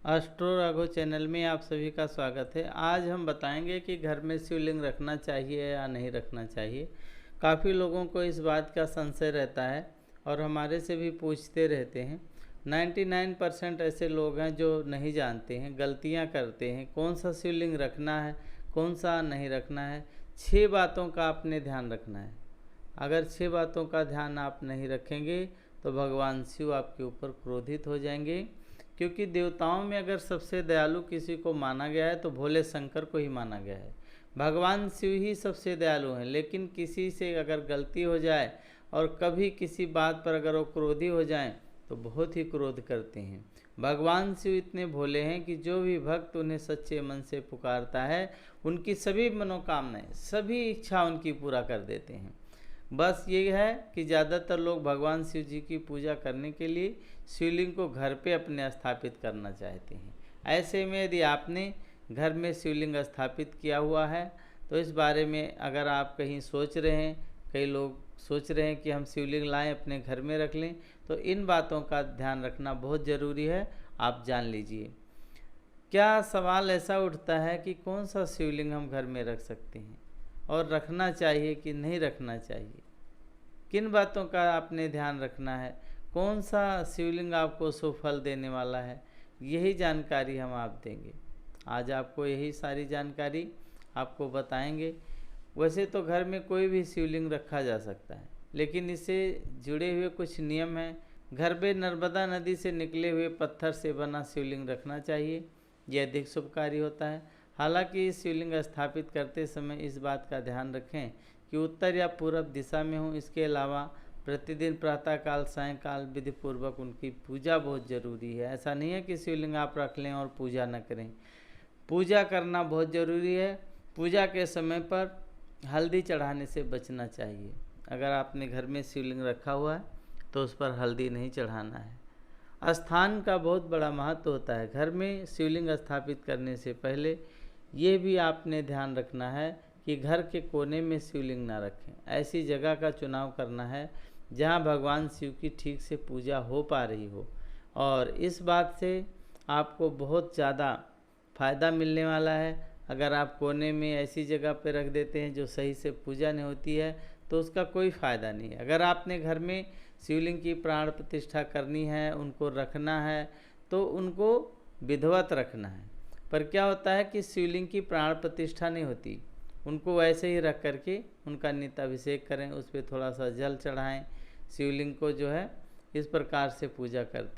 Astro Raghav channel में आप सभी का स्वागत है। आज हम बताएंगे कि घर में शिवलिंग रखना चाहिए या नहीं रखना चाहिए। काफ़ी लोगों को इस बात का संशय रहता है और हमारे से भी पूछते रहते हैं। 99% ऐसे लोग हैं जो नहीं जानते हैं, गलतियां करते हैं। कौन सा शिवलिंग रखना है, कौन सा नहीं रखना है, 6 बातों का आपने ध्यान रखना है। अगर 6 बातों का ध्यान आप नहीं रखेंगे तो भगवान शिव आपके ऊपर क्रोधित हो जाएंगे, क्योंकि देवताओं में अगर सबसे दयालु किसी को माना गया है तो भोले शंकर को ही माना गया है। भगवान शिव ही सबसे दयालु हैं, लेकिन किसी से अगर गलती हो जाए और कभी किसी बात पर अगर वो क्रोधी हो जाएं तो बहुत ही क्रोध करते हैं। भगवान शिव इतने भोले हैं कि जो भी भक्त उन्हें सच्चे मन से पुकारता है उनकी सभी मनोकामनाएं, सभी इच्छा उनकी पूरा कर देते हैं। बस ये है कि ज़्यादातर लोग भगवान शिव जी की पूजा करने के लिए शिवलिंग को घर पे अपने स्थापित करना चाहते हैं। ऐसे में यदि आपने घर में शिवलिंग स्थापित किया हुआ है तो इस बारे में अगर आप कहीं सोच रहे हैं, कई लोग सोच रहे हैं कि हम शिवलिंग लाएं अपने घर में रख लें, तो इन बातों का ध्यान रखना बहुत ज़रूरी है। आप जान लीजिए। क्या सवाल ऐसा उठता है कि कौन सा शिवलिंग हम घर में रख सकते हैं और रखना चाहिए कि नहीं रखना चाहिए, किन बातों का आपने ध्यान रखना है, कौन सा शिवलिंग आपको सुफल देने वाला है, यही जानकारी हम आप देंगे। आज आपको यही सारी जानकारी आपको बताएंगे। वैसे तो घर में कोई भी शिवलिंग रखा जा सकता है, लेकिन इससे जुड़े हुए कुछ नियम हैं। घर में नर्मदा नदी से निकले हुए पत्थर से बना शिवलिंग रखना चाहिए, यह अधिक शुभकारी होता है। हालांकि इस शिवलिंग स्थापित करते समय इस बात का ध्यान रखें कि उत्तर या पूर्व दिशा में हो। इसके अलावा प्रतिदिन प्रातःकाल सायंकाल विधि पूर्वक उनकी पूजा बहुत ज़रूरी है। ऐसा नहीं है कि शिवलिंग आप रख लें और पूजा न करें। पूजा करना बहुत ज़रूरी है। पूजा के समय पर हल्दी चढ़ाने से बचना चाहिए। अगर आपने घर में शिवलिंग रखा हुआ है तो उस पर हल्दी नहीं चढ़ाना है। स्थान का बहुत बड़ा महत्व होता है। घर में शिवलिंग स्थापित करने से पहले ये भी आपने ध्यान रखना है कि घर के कोने में शिवलिंग ना रखें। ऐसी जगह का चुनाव करना है जहां भगवान शिव की ठीक से पूजा हो पा रही हो, और इस बात से आपको बहुत ज़्यादा फ़ायदा मिलने वाला है। अगर आप कोने में ऐसी जगह पर रख देते हैं जो सही से पूजा नहीं होती है तो उसका कोई फ़ायदा नहीं है। अगर आपने घर में शिवलिंग की प्राण प्रतिष्ठा करनी है, उनको रखना है, तो उनको विधिवत रखना है। पर क्या होता है कि शिवलिंग की प्राण प्रतिष्ठा नहीं होती, उनको वैसे ही रख करके उनका नित्य अभिषेक करें, उस पर थोड़ा सा जल चढ़ाएं, शिवलिंग को जो है इस प्रकार से पूजा करते हैं।